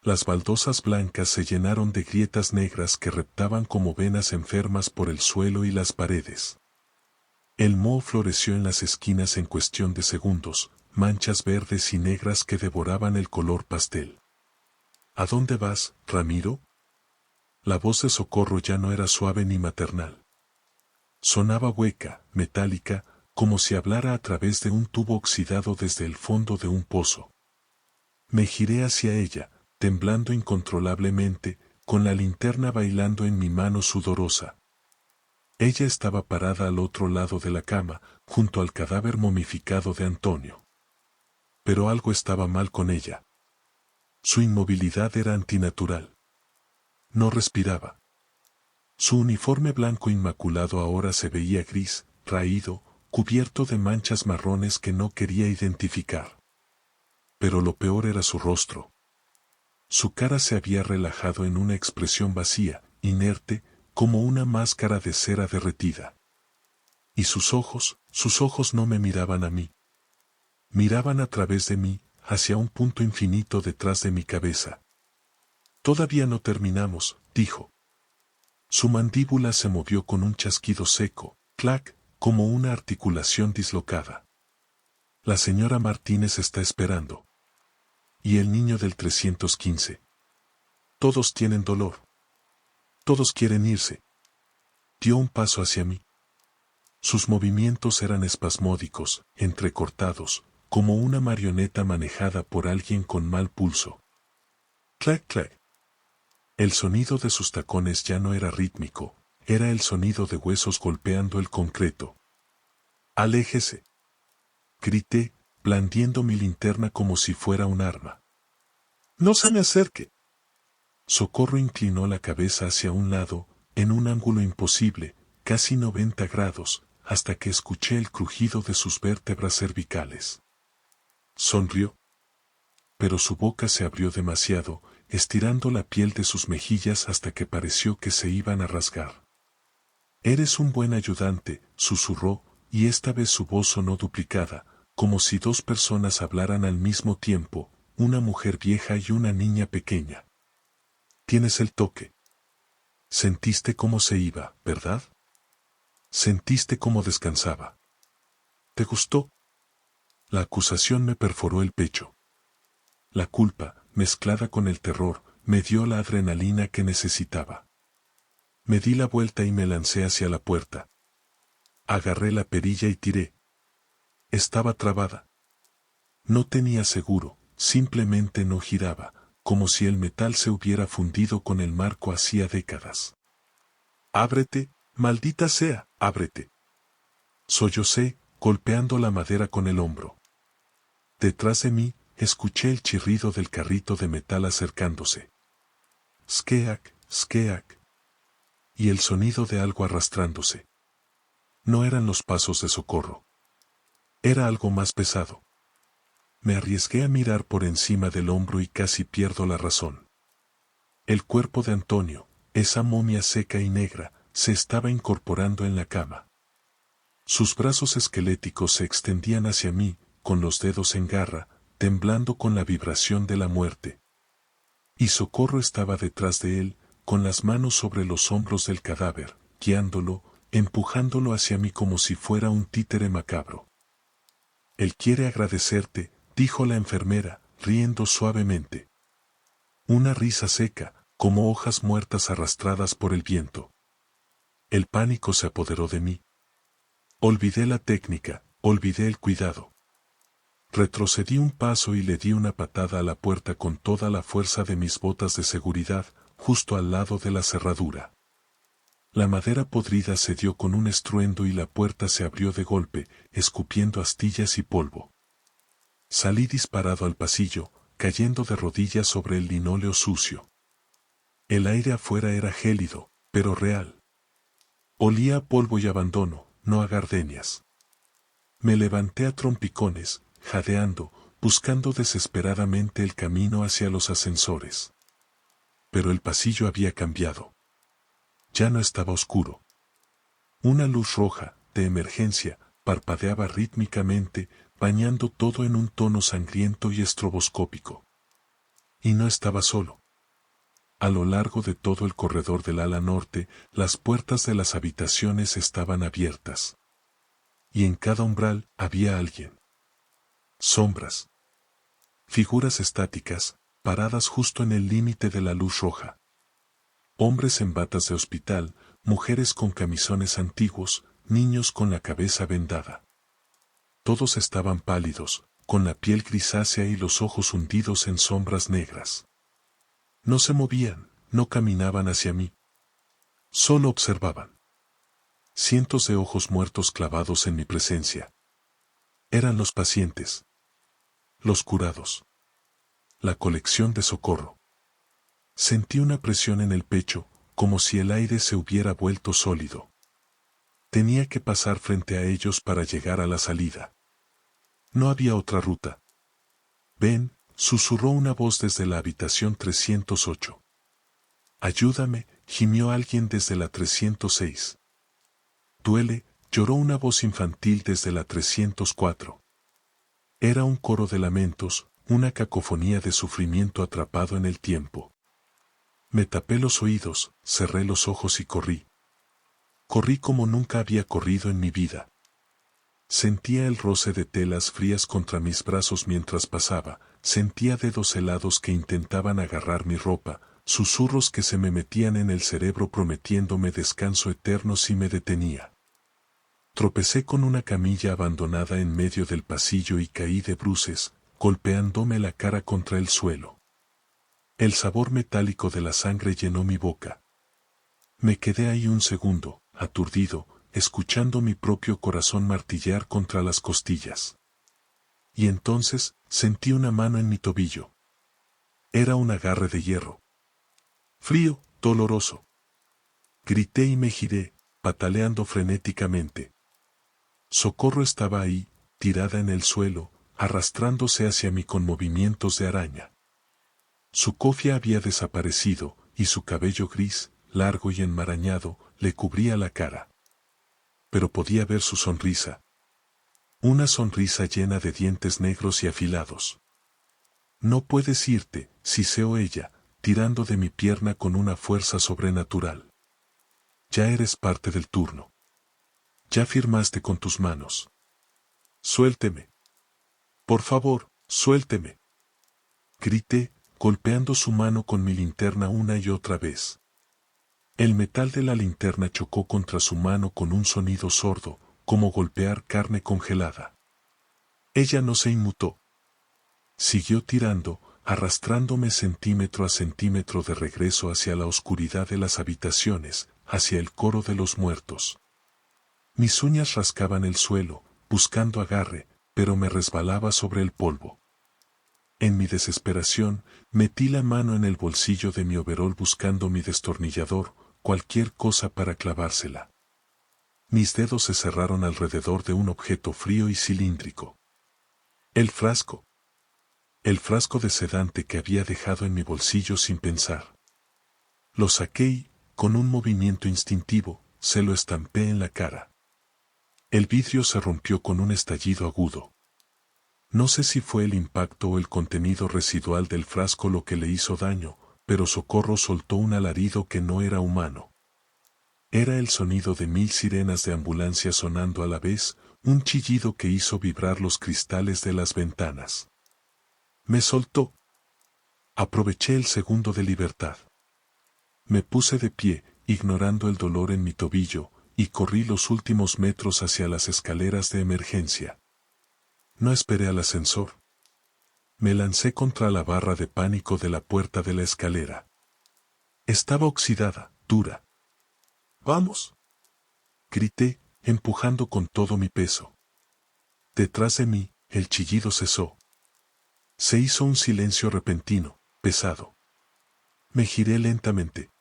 Las baldosas blancas se llenaron de grietas negras que reptaban como venas enfermas por el suelo y las paredes. El moho floreció en las esquinas en cuestión de segundos, manchas verdes y negras que devoraban el color pastel. ¿A dónde vas, Ramiro? La voz de Socorro ya no era suave ni maternal. Sonaba hueca, metálica, como si hablara a través de un tubo oxidado desde el fondo de un pozo. Me giré hacia ella, temblando incontrolablemente, con la linterna bailando en mi mano sudorosa. Ella estaba parada al otro lado de la cama, junto al cadáver momificado de Antonio. Pero algo estaba mal con ella. Su inmovilidad era antinatural. No respiraba. Su uniforme blanco inmaculado ahora se veía gris, raído, cubierto de manchas marrones que no quería identificar. Pero lo peor era su rostro. Su cara se había relajado en una expresión vacía, inerte, como una máscara de cera derretida. Y sus ojos no me miraban a mí. Miraban a través de mí, hacia un punto infinito detrás de mi cabeza. Todavía no terminamos, dijo. Su mandíbula se movió con un chasquido seco, clac, como una articulación dislocada. La señora Martínez está esperando. Y el niño del 315. Todos tienen dolor. Todos quieren irse. Dio un paso hacia mí. Sus movimientos eran espasmódicos, entrecortados, como una marioneta manejada por alguien con mal pulso. Clac, clac. El sonido de sus tacones ya no era rítmico, era el sonido de huesos golpeando el concreto. ¡Aléjese!, grité, blandiendo mi linterna como si fuera un arma. ¡No se me acerque! Socorro inclinó la cabeza hacia un lado, en un ángulo imposible, casi 90 grados, hasta que escuché el crujido de sus vértebras cervicales. Sonrió. Pero su boca se abrió demasiado, estirando la piel de sus mejillas hasta que pareció que se iban a rasgar. «Eres un buen ayudante», susurró, y esta vez su voz sonó duplicada, como si dos personas hablaran al mismo tiempo, una mujer vieja y una niña pequeña. «Tienes el toque. Sentiste cómo se iba, ¿verdad? Sentiste cómo descansaba. ¿Te gustó?» La acusación me perforó el pecho. La culpa, mezclada con el terror, me dio la adrenalina que necesitaba. Me di la vuelta y me lancé hacia la puerta. Agarré la perilla y tiré. Estaba trabada. No tenía seguro, simplemente no giraba, como si el metal se hubiera fundido con el marco hacía décadas. «¡Ábrete, maldita sea, ábrete!», sollocé, golpeando la madera con el hombro. Detrás de mí, escuché el chirrido del carrito de metal acercándose. Skeak, skeak. Y el sonido de algo arrastrándose. No eran los pasos de Socorro. Era algo más pesado. Me arriesgué a mirar por encima del hombro y casi pierdo la razón. El cuerpo de Antonio, esa momia seca y negra, se estaba incorporando en la cama. Sus brazos esqueléticos se extendían hacia mí, con los dedos en garra, temblando con la vibración de la muerte. Y Socorro estaba detrás de él, con las manos sobre los hombros del cadáver, guiándolo, empujándolo hacia mí como si fuera un títere macabro. «Él quiere agradecerte», dijo la enfermera, riendo suavemente. Una risa seca, como hojas muertas arrastradas por el viento. El pánico se apoderó de mí. Olvidé la técnica, olvidé el cuidado. Retrocedí un paso y le di una patada a la puerta con toda la fuerza de mis botas de seguridad, justo al lado de la cerradura. La madera podrida se dio con un estruendo y la puerta se abrió de golpe, escupiendo astillas y polvo. Salí disparado al pasillo, cayendo de rodillas sobre el linóleo sucio. El aire afuera era gélido, pero real. Olía a polvo y abandono, no a gardenias. Me levanté a trompicones, jadeando, buscando desesperadamente el camino hacia los ascensores. Pero el pasillo había cambiado. Ya no estaba oscuro. Una luz roja, de emergencia, parpadeaba rítmicamente, bañando todo en un tono sangriento y estroboscópico. Y no estaba solo. A lo largo de todo el corredor del ala norte, las puertas de las habitaciones estaban abiertas. Y en cada umbral había alguien. Sombras. Figuras estáticas, paradas justo en el límite de la luz roja. Hombres en batas de hospital, mujeres con camisones antiguos, niños con la cabeza vendada. Todos estaban pálidos, con la piel grisácea y los ojos hundidos en sombras negras. No se movían, no caminaban hacia mí. Solo observaban. Cientos de ojos muertos clavados en mi presencia. Eran los pacientes. Los curados. La colección de Socorro. Sentí una presión en el pecho, como si el aire se hubiera vuelto sólido. Tenía que pasar frente a ellos para llegar a la salida. No había otra ruta. Ven, susurró una voz desde la habitación 308. Ayúdame, gimió alguien desde la 306. Duele, lloró una voz infantil desde la 304. Era un coro de lamentos, una cacofonía de sufrimiento atrapado en el tiempo. Me tapé los oídos, cerré los ojos y corrí. Corrí como nunca había corrido en mi vida. Sentía el roce de telas frías contra mis brazos mientras pasaba, sentía dedos helados que intentaban agarrar mi ropa, susurros que se me metían en el cerebro prometiéndome descanso eterno si me detenía. Tropecé con una camilla abandonada en medio del pasillo y caí de bruces, golpeándome la cara contra el suelo. El sabor metálico de la sangre llenó mi boca. Me quedé ahí un segundo, aturdido, escuchando mi propio corazón martillear contra las costillas. Y entonces, sentí una mano en mi tobillo. Era un agarre de hierro. Frío, doloroso. Grité y me giré, pataleando frenéticamente. Socorro estaba ahí, tirada en el suelo, arrastrándose hacia mí con movimientos de araña. Su cofia había desaparecido, y su cabello gris, largo y enmarañado, le cubría la cara. Pero podía ver su sonrisa. Una sonrisa llena de dientes negros y afilados. No puedes irte, siseó ella, tirando de mi pierna con una fuerza sobrenatural. Ya eres parte del turno. Ya firmaste con tus manos. Suélteme. Por favor, suélteme. Grité, golpeando su mano con mi linterna una y otra vez. El metal de la linterna chocó contra su mano con un sonido sordo, como golpear carne congelada. Ella no se inmutó. Siguió tirando, arrastrándome centímetro a centímetro de regreso hacia la oscuridad de las habitaciones, hacia el coro de los muertos. Mis uñas rascaban el suelo, buscando agarre, pero me resbalaba sobre el polvo. En mi desesperación, metí la mano en el bolsillo de mi overol buscando mi destornillador, cualquier cosa para clavársela. Mis dedos se cerraron alrededor de un objeto frío y cilíndrico. El frasco. El frasco de sedante que había dejado en mi bolsillo sin pensar. Lo saqué y, con un movimiento instintivo, se lo estampé en la cara. El vidrio se rompió con un estallido agudo. No sé si fue el impacto o el contenido residual del frasco lo que le hizo daño, pero Socorro soltó un alarido que no era humano. Era el sonido de 1000 sirenas de ambulancia sonando a la vez, un chillido que hizo vibrar los cristales de las ventanas. Me soltó. Aproveché el segundo de libertad. Me puse de pie, ignorando el dolor en mi tobillo, y corrí los últimos metros hacia las escaleras de emergencia. No esperé al ascensor. Me lancé contra la barra de pánico de la puerta de la escalera. Estaba oxidada, dura. ¡Vamos!, grité, empujando con todo mi peso. Detrás de mí, el chillido cesó. Se hizo un silencio repentino, pesado. Me giré lentamente.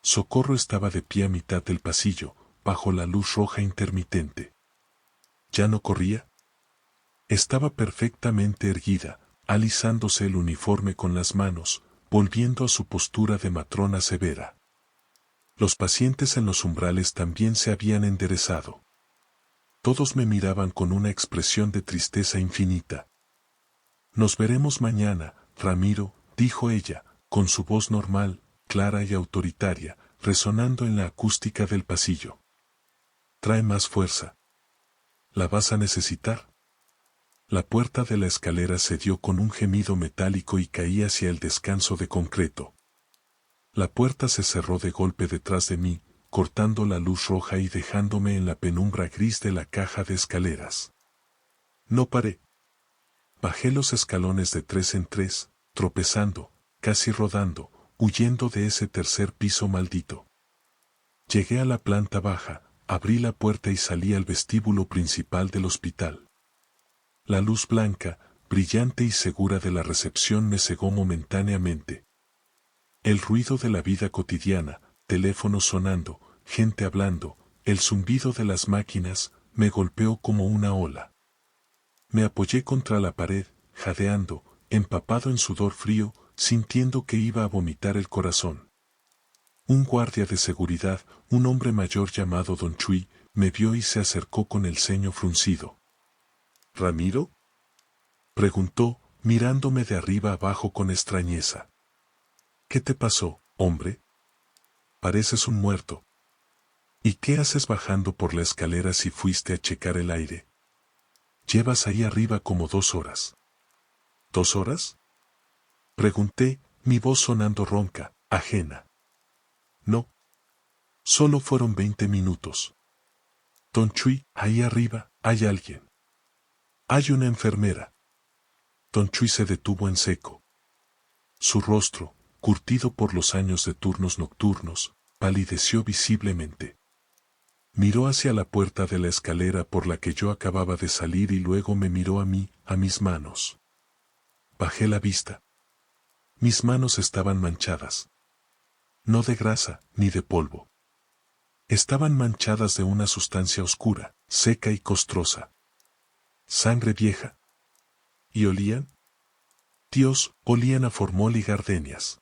Socorro estaba de pie a mitad del pasillo, bajo la luz roja intermitente. ¿Ya no corría? Estaba perfectamente erguida, alisándose el uniforme con las manos, volviendo a su postura de matrona severa. Los pacientes en los umbrales también se habían enderezado. Todos me miraban con una expresión de tristeza infinita. Nos veremos mañana, Ramiro, dijo ella, con su voz normal, clara y autoritaria, resonando en la acústica del pasillo. Trae más fuerza. ¿La vas a necesitar? La puerta de la escalera se dio con un gemido metálico y caí hacia el descanso de concreto. La puerta se cerró de golpe detrás de mí, cortando la luz roja y dejándome en la penumbra gris de la caja de escaleras. No paré. Bajé los escalones de 3 en 3, tropezando, casi rodando, huyendo de ese tercer piso maldito. Llegué a la planta baja, abrí la puerta y salí al vestíbulo principal del hospital. La luz blanca, brillante y segura de la recepción me cegó momentáneamente. El ruido de la vida cotidiana, teléfonos sonando, gente hablando, el zumbido de las máquinas, me golpeó como una ola. Me apoyé contra la pared, jadeando, empapado en sudor frío, sintiendo que iba a vomitar el corazón. Un guardia de seguridad, un hombre mayor llamado Don Chui, me vio y se acercó con el ceño fruncido. ¿Ramiro?, preguntó, mirándome de arriba abajo con extrañeza. ¿Qué te pasó, hombre? Pareces un muerto. ¿Y qué haces bajando por la escalera si fuiste a checar el aire? Llevas ahí arriba como 2 horas. ¿2 horas? Pregunté, mi voz sonando ronca, ajena. No. Solo fueron 20 minutos. Don Chui, ahí arriba, hay alguien. Hay una enfermera. Don Chui se detuvo en seco. Su rostro, curtido por los años de turnos nocturnos, palideció visiblemente. Miró hacia la puerta de la escalera por la que yo acababa de salir y luego me miró a mí, a mis manos. Bajé la vista. Mis manos estaban manchadas. No de grasa, ni de polvo. Estaban manchadas de una sustancia oscura, seca y costrosa. Sangre vieja. ¿Y olían? Dios, olían a formol y gardenias.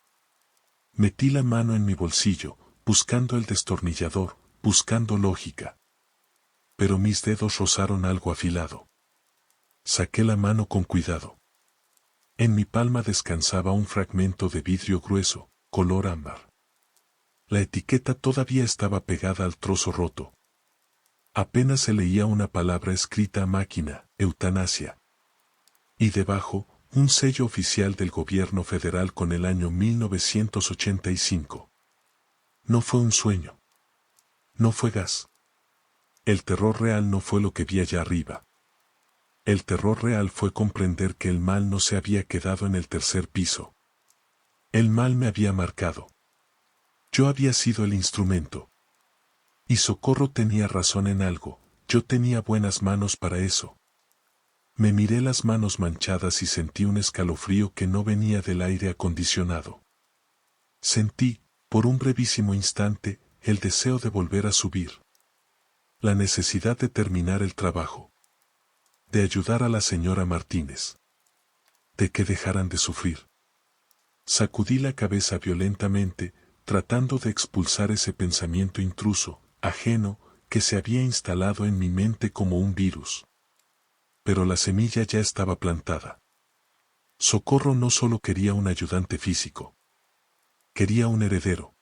Metí la mano en mi bolsillo, buscando el destornillador, buscando lógica. Pero mis dedos rozaron algo afilado. Saqué la mano con cuidado. En mi palma descansaba un fragmento de vidrio grueso, color ámbar. La etiqueta todavía estaba pegada al trozo roto. Apenas se leía una palabra escrita a máquina, eutanasia. Y debajo, un sello oficial del gobierno federal con el año 1985. No fue un sueño. No fue gas. El terror real no fue lo que vi allá arriba. El terror real fue comprender que el mal no se había quedado en el 3er piso. El mal me había marcado. Yo había sido el instrumento. Y Socorro tenía razón en algo, yo tenía buenas manos para eso. Me miré las manos manchadas y sentí un escalofrío que no venía del aire acondicionado. Sentí, por un brevísimo instante, el deseo de volver a subir. La necesidad de terminar el trabajo. De ayudar a la señora Martínez. De que dejaran de sufrir. Sacudí la cabeza violentamente, tratando de expulsar ese pensamiento intruso, ajeno, que se había instalado en mi mente como un virus. Pero la semilla ya estaba plantada. Socorro no solo quería un ayudante físico. Quería un heredero.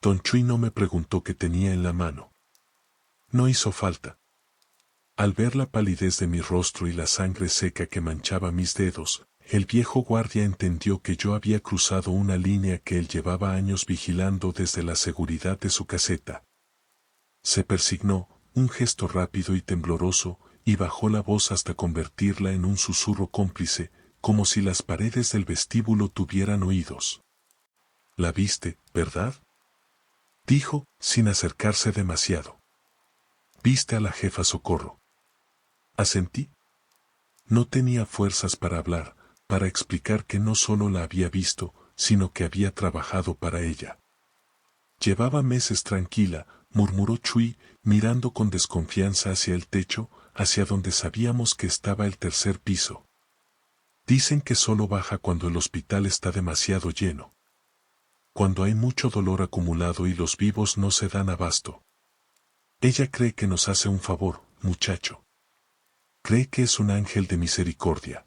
Don Chui no me preguntó qué tenía en la mano. No hizo falta. Al ver la palidez de mi rostro y la sangre seca que manchaba mis dedos, el viejo guardia entendió que yo había cruzado una línea que él llevaba años vigilando desde la seguridad de su caseta. Se persignó, un gesto rápido y tembloroso, y bajó la voz hasta convertirla en un susurro cómplice, como si las paredes del vestíbulo tuvieran oídos. «¿La viste, verdad?», dijo, sin acercarse demasiado. «¿Viste a la jefa Socorro?». Asentí. No tenía fuerzas para hablar, para explicar que no solo la había visto, sino que había trabajado para ella. Llevaba meses tranquila, murmuró Chui, mirando con desconfianza hacia el techo, hacia donde sabíamos que estaba el 3er piso. Dicen que solo baja cuando el hospital está demasiado lleno. Cuando hay mucho dolor acumulado y los vivos no se dan abasto. Ella cree que nos hace un favor, muchacho. Cree que es un ángel de misericordia.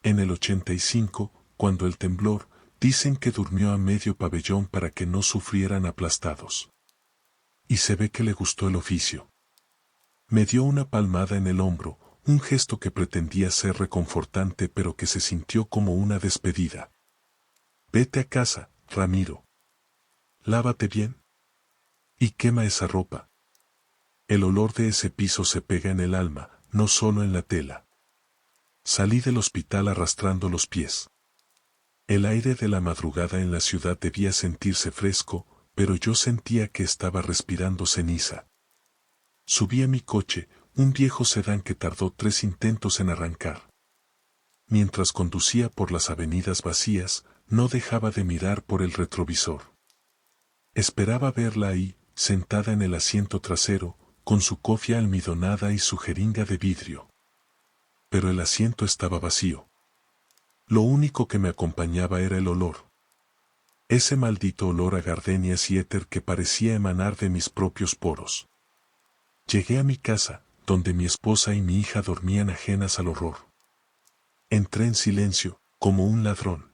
En el 85, cuando el temblor, dicen que durmió a medio pabellón para que no sufrieran aplastados. Y se ve que le gustó el oficio. Me dio una palmada en el hombro, un gesto que pretendía ser reconfortante pero que se sintió como una despedida. «Vete a casa, Ramiro. Lávate bien. Y quema esa ropa. El olor de ese piso se pega en el alma, no solo en la tela». Salí del hospital arrastrando los pies. El aire de la madrugada en la ciudad debía sentirse fresco, pero yo sentía que estaba respirando ceniza. Subí a mi coche, un viejo sedán que tardó 3 intentos en arrancar. Mientras conducía por las avenidas vacías, no dejaba de mirar por el retrovisor. Esperaba verla ahí, sentada en el asiento trasero, con su cofia almidonada y su jeringa de vidrio. Pero el asiento estaba vacío. Lo único que me acompañaba era el olor. Ese maldito olor a gardenias y éter que parecía emanar de mis propios poros. Llegué a mi casa, donde mi esposa y mi hija dormían ajenas al horror. Entré en silencio, como un ladrón.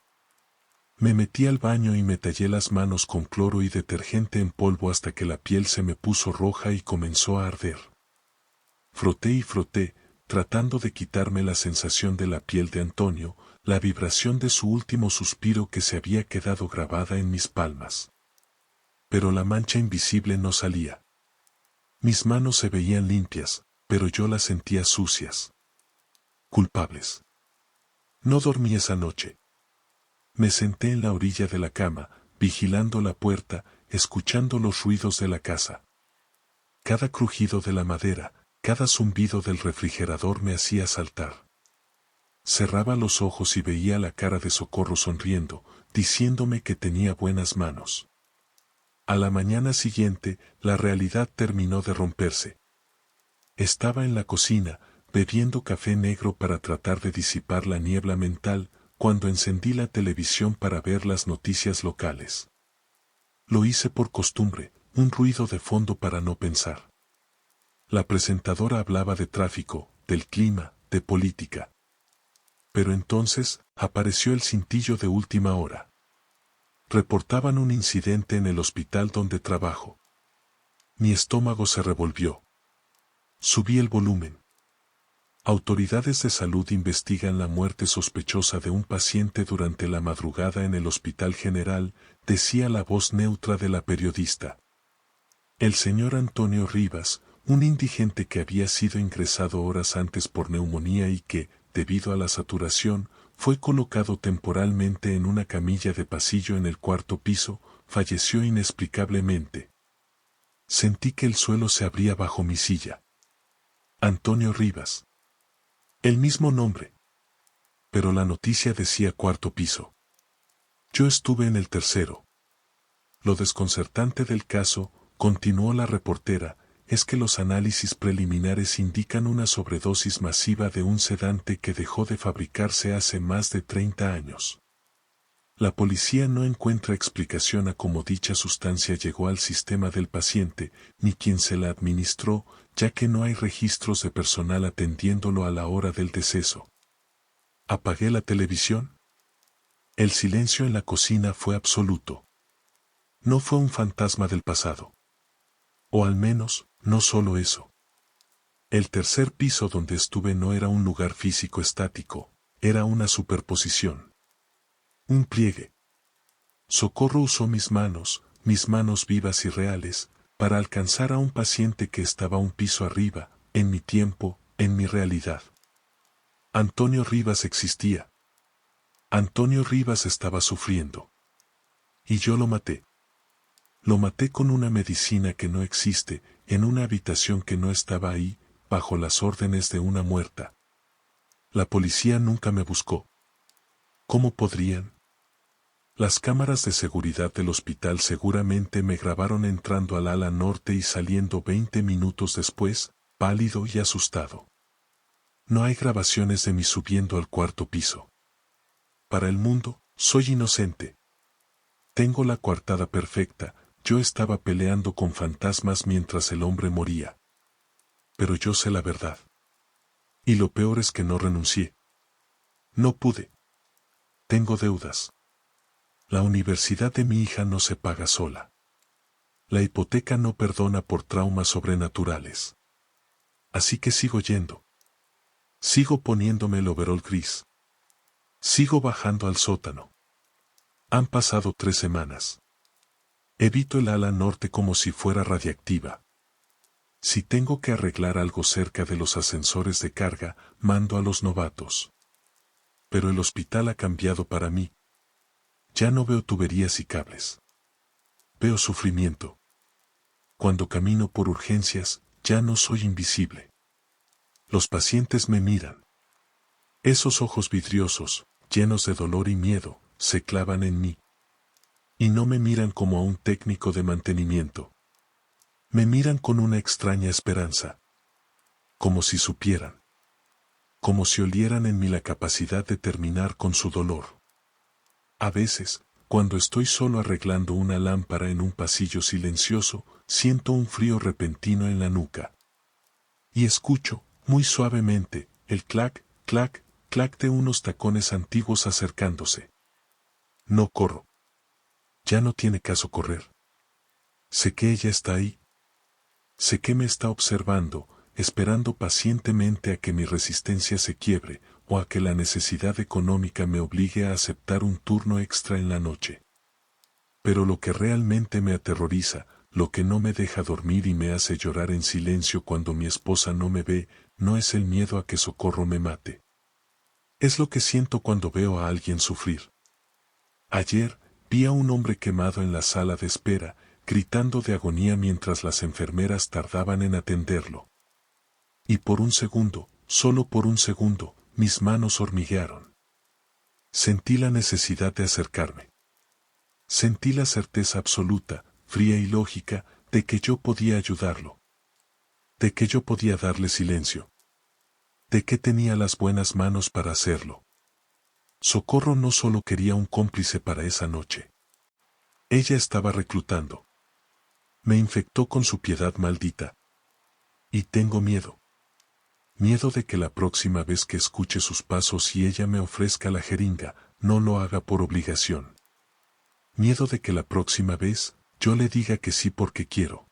Me metí al baño y me tallé las manos con cloro y detergente en polvo hasta que la piel se me puso roja y comenzó a arder. Froté y froté, tratando de quitarme la sensación de la piel de Antonio, la vibración de su último suspiro que se había quedado grabada en mis palmas. Pero la mancha invisible no salía. Mis manos se veían limpias, pero yo las sentía sucias. Culpables. No dormí esa noche. Me senté en la orilla de la cama, vigilando la puerta, escuchando los ruidos de la casa. Cada crujido de la madera, cada zumbido del refrigerador me hacía saltar. Cerraba los ojos y veía la cara de Socorro sonriendo, diciéndome que tenía buenas manos. A la mañana siguiente, la realidad terminó de romperse. Estaba en la cocina, bebiendo café negro para tratar de disipar la niebla mental, cuando encendí la televisión para ver las noticias locales. Lo hice por costumbre, un ruido de fondo para no pensar. La presentadora hablaba de tráfico, del clima, de política. Pero entonces, apareció el cintillo de última hora. Reportaban un incidente en el hospital donde trabajo. Mi estómago se revolvió. Subí el volumen. Autoridades de salud investigan la muerte sospechosa de un paciente durante la madrugada en el Hospital General, decía la voz neutra de la periodista. El señor Antonio Rivas, un indigente que había sido ingresado horas antes por neumonía y que, debido a la saturación, fue colocado temporalmente en una camilla de pasillo en el cuarto piso, falleció inexplicablemente. Sentí que el suelo se abría bajo mi silla. Antonio Rivas. El mismo nombre. Pero la noticia decía cuarto piso. Yo estuve en el tercero. Lo desconcertante del caso, continuó la reportera, es que los análisis preliminares indican una sobredosis masiva de un sedante que dejó de fabricarse hace más de 30 años. La policía no encuentra explicación a cómo dicha sustancia llegó al sistema del paciente, ni quién se la administró, ya que no hay registros de personal atendiéndolo a la hora del deceso. Apagué la televisión. El silencio en la cocina fue absoluto. No fue un fantasma del pasado. O al menos, no solo eso. El tercer piso donde estuve no era un lugar físico estático, era una superposición. Un pliegue. Socorro usó mis manos vivas y reales, para alcanzar a un paciente que estaba un piso arriba, en mi tiempo, en mi realidad. Antonio Rivas existía. Antonio Rivas estaba sufriendo. Y yo lo maté. Lo maté con una medicina que no existe, en una habitación que no estaba ahí, bajo las órdenes de una muerta. La policía nunca me buscó. ¿Cómo podrían? Las cámaras de seguridad del hospital seguramente me grabaron entrando al ala norte y saliendo 20 minutos después, pálido y asustado. No hay grabaciones de mí subiendo al cuarto piso. Para el mundo, soy inocente. Tengo la coartada perfecta. Yo estaba peleando con fantasmas mientras el hombre moría. Pero yo sé la verdad. Y lo peor es que no renuncié. No pude. Tengo deudas. La universidad de mi hija no se paga sola. La hipoteca no perdona por traumas sobrenaturales. Así que sigo yendo. Sigo poniéndome el overol gris. Sigo bajando al sótano. Han pasado 3 semanas. Evito el ala norte como si fuera radiactiva. Si tengo que arreglar algo cerca de los ascensores de carga, mando a los novatos. Pero el hospital ha cambiado para mí. Ya no veo tuberías y cables. Veo sufrimiento. Cuando camino por urgencias, ya no soy invisible. Los pacientes me miran. Esos ojos vidriosos, llenos de dolor y miedo, se clavan en mí. Y no me miran como a un técnico de mantenimiento. Me miran con una extraña esperanza. Como si supieran. Como si olieran en mí la capacidad de terminar con su dolor. A veces, cuando estoy solo arreglando una lámpara en un pasillo silencioso, siento un frío repentino en la nuca. Y escucho, muy suavemente, el clac, clac, clac de unos tacones antiguos acercándose. No corro. Ya no tiene caso correr. Sé que ella está ahí. Sé que me está observando, esperando pacientemente a que mi resistencia se quiebre, o a que la necesidad económica me obligue a aceptar un turno extra en la noche. Pero lo que realmente me aterroriza, lo que no me deja dormir y me hace llorar en silencio cuando mi esposa no me ve, no es el miedo a que Socorro me mate. Es lo que siento cuando veo a alguien sufrir. Ayer, vi a un hombre quemado en la sala de espera, gritando de agonía mientras las enfermeras tardaban en atenderlo. Y por un segundo, solo por un segundo, mis manos hormiguearon. Sentí la necesidad de acercarme. Sentí la certeza absoluta, fría y lógica, de que yo podía ayudarlo. De que yo podía darle silencio. De que tenía las buenas manos para hacerlo. Socorro no solo quería un cómplice para esa noche. Ella estaba reclutando. Me infectó con su piedad maldita. Y tengo miedo. Miedo de que la próxima vez que escuche sus pasos y ella me ofrezca la jeringa, no lo haga por obligación. Miedo de que la próxima vez, yo le diga que sí porque quiero.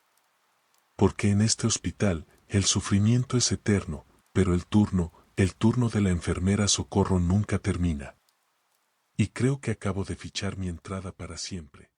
Porque en este hospital, el sufrimiento es eterno, pero el turno de la enfermera Socorro nunca termina. Y creo que acabo de fichar mi entrada para siempre.